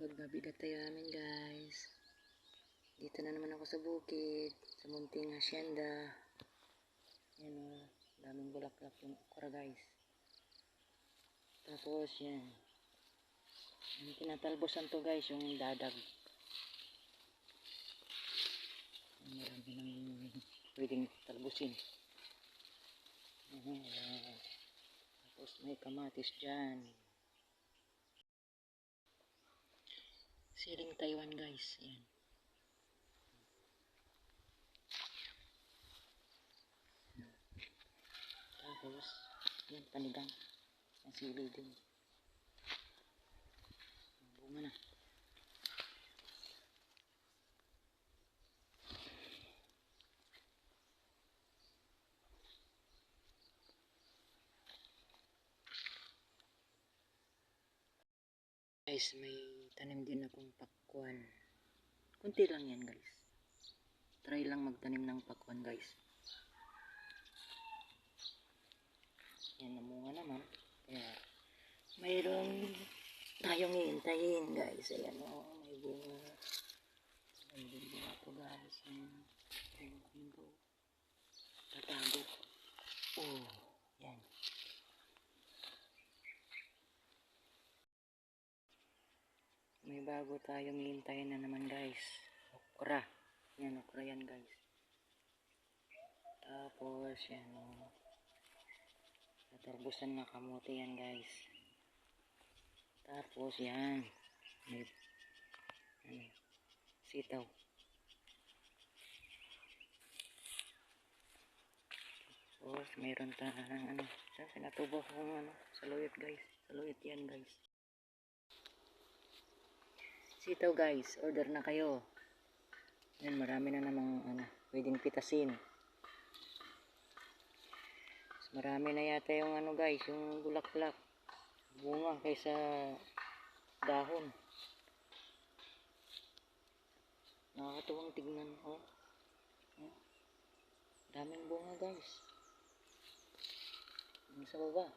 Magbabigat tayo namin guys. Dito na naman ako sa bukid, sa munting hacienda. Yan o, daming bulaklak yung okra guys. Tapos yan, yung tinatalbosan to guys, yung dadag. Marami nang pwedeng talbusin. Tapos may kamatis dyan. Siling Taiwan guys, yan. Tapos yan, panigang ang sili din. Bunga na. Guys, may tanim din akong pakwan. Kunti lang yan guys. Try lang magtanim ng pakwan guys. Yan, namunga naman. Kaya mayroon tayong hihintayin guys. Ayan o, may bunga. May bunga po guys. Ayan po. Tatago. Oh, yan. May bago tayong hihintayin na naman guys. Okra. Yan, okra yan guys. Tapos yan o. Tatarbusan na kamote yan guys. Tapos yan. May sitaw. Tapos mayroon tayong pinatubo kong saluyot guys. Saluyot yan guys. Sitaw guys, order na kayo. Yan, marami na namang pwedeng pitasin. Marami na yata yung guys, yung bulaklak. Bunga kaysa dahon. Nakakatuwang tignan. Oh. Daming bunga guys. Yung sa baba.